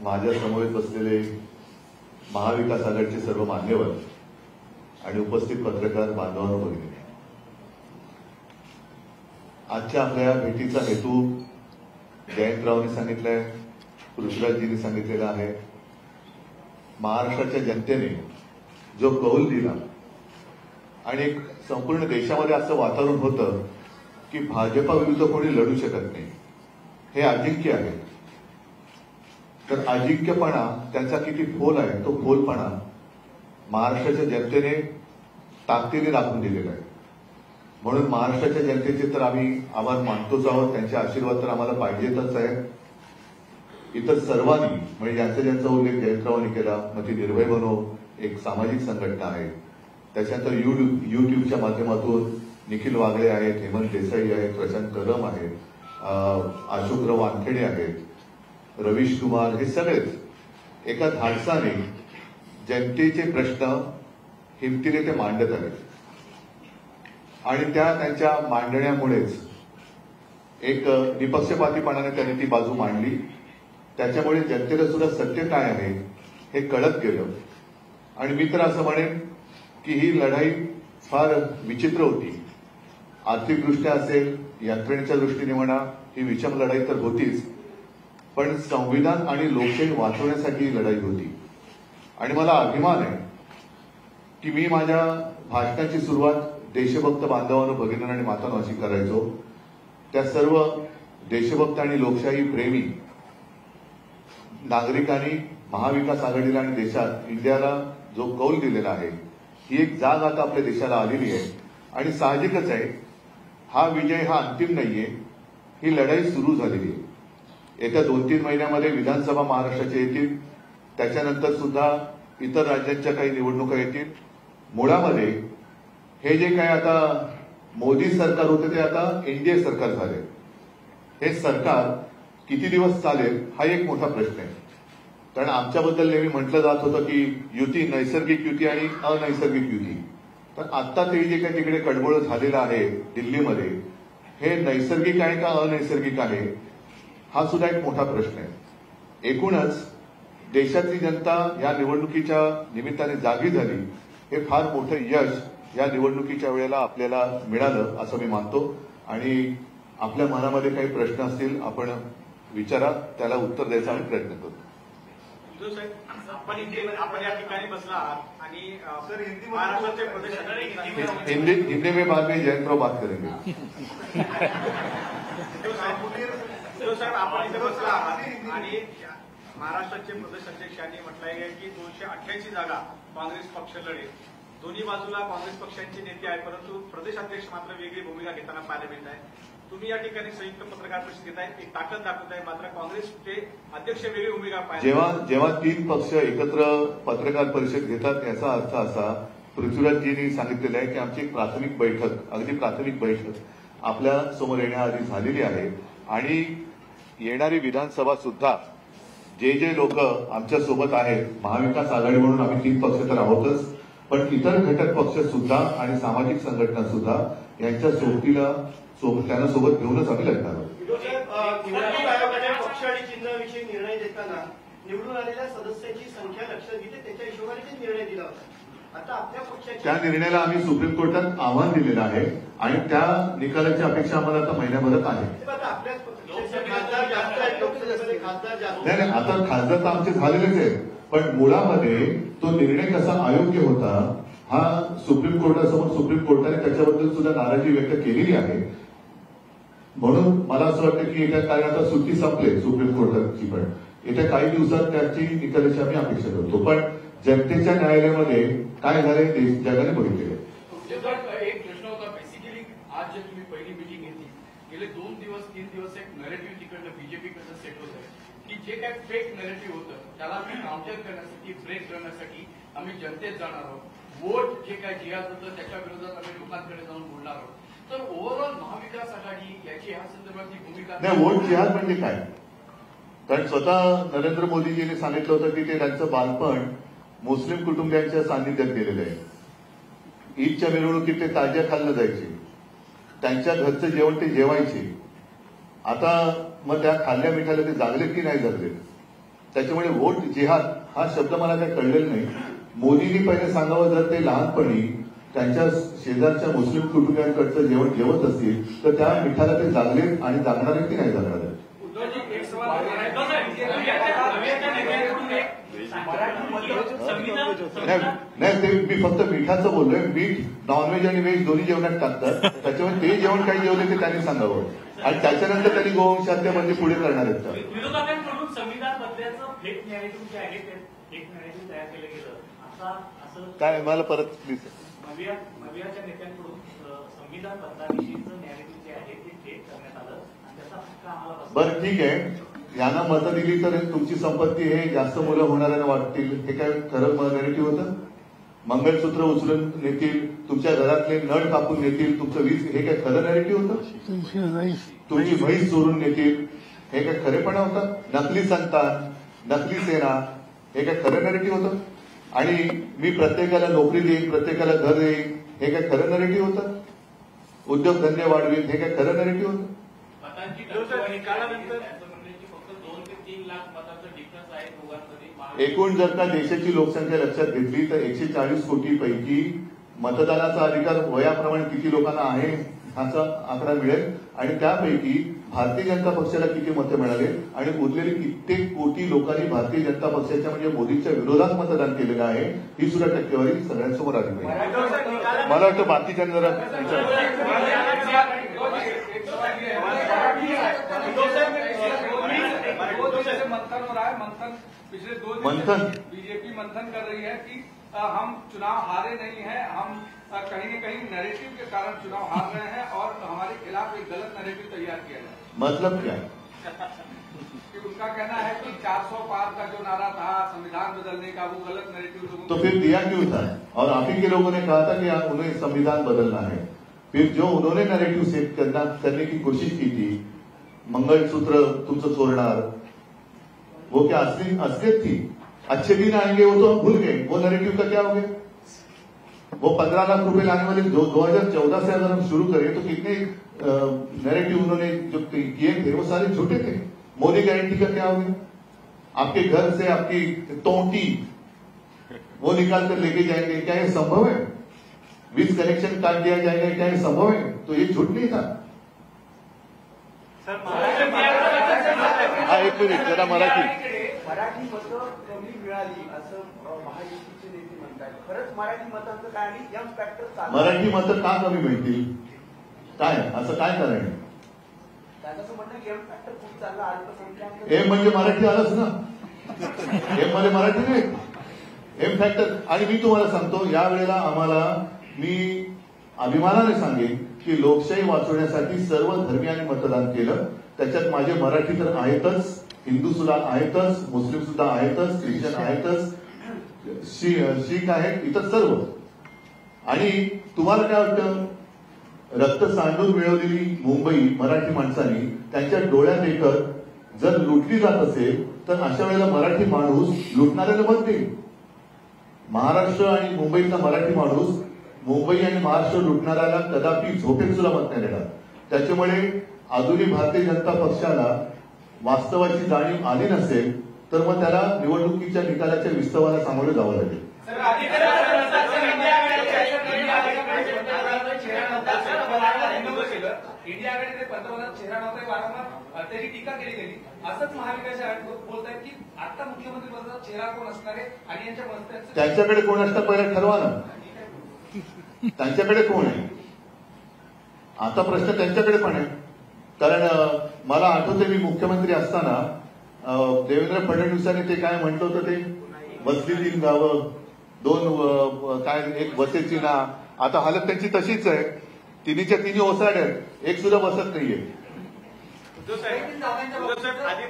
माझ्या समोर बसलेले महाविकास आघाडीचे सर्व मान्यवर आणि उपस्थित पत्रकार बांधवांनो भगिनी, आजच्या आपल्या भेटीचा हेतू जयंतरावांनी सांगितलाय, पृथ्वीराजजींनी सांगितलेला आहे. महाराष्ट्राच्या जनतेने जो कौल दिला आणि एक संपूर्ण देशामध्ये असं वातावरण होतं की भाजपा विरुद्ध कोणी लढू शकत नाही, हे अजिंक्य आहे. तर अजिंक्यपणा त्यांचा किती फोल आहे, तो फोलपणा महाराष्ट्राच्या जनतेने ताकदीने दाखवून दिलेला आहे. म्हणून महाराष्ट्राच्या जनतेचे तर आम्ही आभार मानतोच आहोत. त्यांचे आशीर्वाद तर आम्हाला पाहिजेतच आहेत. इतर सर्वांनी म्हणजे ज्यांचा उल्लेख जयंतरावांनी केला, मग ती निर्भय बनो एक सामाजिक संघटना आहे, त्याच्यानंतर युट्यूबच्या माध्यमातून निखिल वागळे आहेत, हेमंत देसाई आहेत, प्रशांत कदम आहेत, अशोकराव वानखेडे आहेत, रवीश कुमार, हे सगळेच एका धाडसाने जनतेचे प्रश्न हिमतीने ते मांडत आहेत. आणि त्यांच्या मांडण्यामुळेच एक निपक्षपातीपणाने त्यांनी ती बाजू मांडली. त्याच्यामुळे जनतेला सुद्धा सत्य काय आहे हे कळत गेलं. आणि मी तर असं म्हणेन की ही लढाई फार विचित्र होती. आर्थिकदृष्ट्या असेल, यंत्रणेच्या दृष्टीने म्हणा, ही विषम लढाई तर होतीच, पण संविधान आणि लोकशाही वाचवण्यासाठी ही लढाई होती. आणि मला अभिमान आहे की मी माझ्या भाषणाची सुरुवात देशभक्त बांधवांनो, भगिनींनो आणि मातांनो अशी करायचो. त्या सर्व देशभक्त आणि लोकशाही प्रेमी नागरिकांनी महाविकास आघाडीला आणि देशात इंडियाला जो कौल दिलेला आहे, ही एक जाग आता आपल्या देशाला आलेली आहे. आणि साहजिकच आहे, हा विजय हा अंतिम नाहीये, ही लढाई सुरू झालेली आहे. येत्या 2-3 महिन्यामध्ये विधानसभा महाराष्ट्राच्या येतील, त्याच्यानंतर सुद्धा इतर राज्यांच्या काही निवडणुका येतील. मुळामध्ये हे जे काय आता मोदी सरकार होते ते आता एनडीए सरकार झाले. हे सरकार किती दिवस चालेल हा एक मोठा प्रश्न आहे. कारण आमच्याबद्दल नेहमी म्हटलं जात होतं की युती, नैसर्गिक युती आणि अनैसर्गिक युती. तर आता ते जे काही तिकडे कडबोळ झालेलं आहे दिल्लीमध्ये, हे नैसर्गिक आहे का अनैसर्गिक आहे हा सुद्धा एक मोठा प्रश्न आहे. एकूणच देशातली जनता या निवडणुकीच्या निमित्ताने जागी झाली, हे फार मोठं यश या निवडणुकीच्या वेळेला आपल्याला मिळालं असं मी मानतो. आणि आपल्या मनामध्ये काही प्रश्न असतील आपण विचारा, त्याला उत्तर द्यायचा आम्ही प्रयत्न करू. आपण या ठिकाणी बसला आहात आणि महाराष्ट्राचे प्रदेश हिंदी में बाद में जयंतराव बात करेंगे. साहेब, आपण इथे बसला आहात आणि महाराष्ट्राचे प्रदेश अध्यक्षांनी म्हटलंय की 288 जागा काँग्रेस पक्ष लढेल. दोन्ही बाजूला काँग्रेस पक्षांचे नेते आहेत, परंतु प्रदेश अध्यक्ष मात्र वेगळी भूमिका घेताना पाहायला मिळत आहे. तुम्ही या ठिकाणी संयुक्त पत्रकार परिषद घेताय, एक ताकद दाखवत आहे, मात्र काँग्रेसचे अध्यक्ष वेगळी भूमिका पाहिजे. जेव्हा 3 पक्ष एकत्र पत्रकार परिषद घेतात याचा अर्थ असा, पृथ्वीराजजींनी सांगितलेलं आहे की आमची एक प्राथमिक बैठक, अगदी प्राथमिक बैठक आपल्या समोर येण्याआधी झालेली आहे. आणि येणारी विधानसभा सुद्धा जे लोक आमच्या सोबत आहेत, महाविकास आघाडी म्हणून आम्ही 3 पक्ष तर आहोतच, पण इतर घटक पक्ष सुद्धा आणि सामाजिक संघटना सुद्धा यांच्या सोबतीला त्यांना सोबत घेऊनच आम्ही लढणार आहोत. निवडणूक आयोगाने पक्ष आणि चिन्हाविषयी निर्णय देताना निवडून आलेल्या सदस्यांची संख्या लक्षात घेते, त्याच्या हिशोबाने निर्णय दिला होता. आता आपल्या पक्षाच्या त्या निर्णयाला आम्ही सुप्रीम कोर्टात आव्हान दिलेलं आहे आणि त्या निकालाची अपेक्षा आम्हाला आता महिन्याभरात आहे. नाही, आता खासदार तर आमचे झालेलेच आहेत, पण मुळामध्ये तो निर्णय कसा अयोग्य होता हा सुप्रीम कोर्टासमोर सुप्रीम कोर्टाने त्याच्याबद्दल सुद्धा नाराजी व्यक्त केलेली आहे. म्हणून मला असं वाटतं की येत्या काही, आता सुट्टी संपले सुप्रीम कोर्टाची, पण येत्या काही दिवसात त्याची निकालाची आम्ही अपेक्षा करतो. पण जनतेच्या न्यायालयामध्ये काय झाले जगाने बघितले. एक प्रश्न होता, बेसिकली आज जे तुम्ही पहिली मिटिंग घेतली, गेले 2-3 दिवस एक नॅरेटिव्ह तिकडनं बीजेपीकडनं सेट होत आहे की जे काय फेक नॅरेटिव्ह होतं त्याला आम्ही काउंटर करण्यासाठी, ब्रेक करण्यासाठी आम्ही जनतेत जाणार आहोत. वोट जे काय जिहाद होतं त्याच्या विरोधात आम्ही लोकांकडे जाऊन बोलणार आहोत. तर ओव्हरऑल महाविकास आघाडी याची या संदर्भातली भूमिका नाही. वोट जिहाद म्हणजे काय? कारण स्वतः नरेंद्र मोदीजींनी सांगितलं होतं की ते त्यांचं बालपण मुस्लिम कुटुंबियांच्या सान्निध्यात गेलेलं आहे. ईदच्या मिरवणुकीत ते ताज्या खाल्लं जायचे, त्यांच्या घरचं जेवण ते जेवायचे. आता मग त्या खाल्ल्या मिठाला ते जागले की नाही जागले त्याच्यामुळे व्होट जिहाद हा शब्द मला काही कळलेला नाही. मोदींनी पहिले सांगावं, जर ते लहानपणी त्यांच्या शेजारच्या मुस्लिम कुटुंबियांकडचं जेवण जेवत असतील तर त्या मिठाला ते जागले आणि जागणार आहेत की नाही जागणार आहेत? उद्धवजी, एक सवाल नाही, ते मी फक्त मिठाचं बोललोय. मीठ नॉनव्हेज आणि व्हेज दोन्ही जेवणात टाकतात, त्याच्यामुळे ते जेवण काही जेवले ते त्यांनी सांगावं आणि त्याच्यानंतर त्यांनी गोवंशातले म्हणजे पुढे करणार आहेत का? विरोधकांकडून संविधान बदल्याचं फेक नॅरेटिव्ह जे आहे ते फेक नॅरेटिव्ह तयार केलं गेलं. आता असं काय मला परत प्लीज. मवियाच्या नेत्यांकडून संविधान बदलाविषयीचं नॅरेटिव्ह जे आहे ते फेक करण्यात आलं आणि त्याचा फटका आम्हाला बसला. बरं ठीक आहे, यांना मतं दिली तर तुमची संपत्ती हे जास्त मुलं होणाऱ्यांना वाटतील, हे काय खरं नॅरेटिव्ह होतं? मंगळसूत्र उचलून नेतील, तुमच्या घरातले नळ कापून नेतील, तुमचं वीज, हे काय खरं नॅरेटिव्ह होतं? तुमची म्हैस चोरून नेतील, हे काय खरेपणा होता? नकली संतान, नकली सेना, हे काय खरं नॅरेटिव्ह होतं? आणि मी प्रत्येकाला नोकरी देईन, प्रत्येकाला घर देईन, हे काय खरं नॅरेटिव्ह होतं? उद्योगधंदे वाढवीन, हे काय खरं नॅरेटिव्ह होतं? मतांची टक्केवारी निकालानंतर फक्त 2 ते 3 लाख मतांचं डिफरन्स आहे दोघांमध्ये. एकूण जर का देशाची लोकसंख्या लक्षात घेतली तर 140 कोटी पैकी मतदानाचा अधिकार वयाप्रमाणे किती लोकांना आहे ह्याचा आकडा मिळेल आणि त्यापैकी भारतीय जनता पक्षाला किती मतं मिळाले आणि उरलेली कित्येक कोटी लोकांनी भारतीय जनता पक्षाच्या म्हणजे मोदींच्या विरोधात मतदान केलेलं आहे, ही सुद्धा टक्केवारी सगळ्यांसमोर आली पाहिजे. मला वाटतं बाकीच्यांना जरा मंथन हो रहा है. मंथन पिछले 2 दिन मंथन बीजेपी मंथन कर रही है कि हम चुनाव हारे नहीं है, हम कहीं न कहीं नैरेटिव के कारण चुनाव हार रहे हैं और हमारे खिलाफ एक गलत नैरेटिव तैयार किया जाए. मतलब क्या? कि उनका कहना है कि 400 पार का जो नारा था संविधान बदलने का, वो गलत नैरेटिव लोगों तो फिर दिया क्यों था? और आप ही के लोगों ने कहा था कि उन्हें संविधान बदलना है. फिर जो उन्होंने नैरेटिव सेट करने की कोशिश की थी, मंगलसूत्र तुमचं चोरणार, वो क्या असलियत थी? अच्छे दिन आएंगे वो तो हम भूल गए, वो नैरेटिव का क्या हो गया? वो 15 लाख रुपए लाने वाले 2014 से अगर हम शुरू करें तो कितने नैरेटिव उन्होंने जो किए थे वो सारे झूठे थे. मोदी गारंटी का क्या हो गया? आपके घर से आपकी तोटी वो निकाल कर लेके जाएंगे, क्या ये संभव है? वीज कनेक्शन काट दिया जाएगा, क्या ये संभव है? तो ये झूठ नहीं था. एक मिनिट जरा मराठी मतं कमी मिळाली असं महायुतीचे नेते म्हणतात. खरंच मराठी मतांचं काय आणि यंग फॅक्टर मराठी मतं का कमी मिळतील? काय असं काय कारण आहे? त्याचं म्हणणं यंग फॅक्टर खूप चालला. अल्पसंख्याक एम म्हणजे मराठी आलंच ना. एम मध्ये मराठी नाही, एम फॅक्टर. आणि मी तुम्हाला सांगतो, यावेळेला आम्हाला, मी अभिमानाने सांगेन की लोकशाही वाचवण्यासाठी सर्व धर्मियांनी मतदान केलं. त्याच्यात माझे मराठी तर आहेतच, हिंदू सुद्धा आहेतच, मुस्लिम सुद्धा आहेतच, ख्रिश्चन आहेतच, शीख आहेत, इतर सर्व. आणि तुम्हाला काय वाटतं, रक्त सांडून मिळवलेली मुंबई मराठी माणसांनी त्यांच्या डोळ्यात एकच जर लुटली जात असेल तर अशा वेळेला मराठी माणूस लुटणाऱ्याला मत देईल. महाराष्ट्र आणि मुंबईतला मराठी माणूस मुंबई आणि महाराष्ट्र लुटणाऱ्याला कदापि झोपेत सुद्धा मत नाही देणार. त्याच्यामुळे अजूनही भारतीय जनता पक्षाला वास्तवाची जाणीव आली नसेल तर मग त्याला निवडणुकीच्या निकालाच्या विस्तवाला सामोरं जावं लागेल. इंडिया आघाडीचे पंतप्रधान चेहरा नव्हता, वारंवार त्याची टीका केली गेली. असंच महाविकास आघाडी बोलत आहेत की आता मुख्यमंत्री पदाचा चेहरा कोण असणार आहे आणि यांच्या मंत्र्यांचं त्यांच्याकडे कोण असतं पहिला ठरवा ना. त्यांच्याकडे कोण आहे आता प्रश्न त्यांच्याकडे पण आहे. कारण मला आठवते मी मुख्यमंत्री असताना देवेंद्र फडणवीसांनी ते काय म्हटलं होतं, ते बसली 3 गावं 2 काय एक बसेची ना. आता हालत त्यांची तशीच आहे, तिन्हीच्या तिन्ही ओसाड आहेत, एक सुद्धा बसत नाहीये. उद्धव साहेब आधी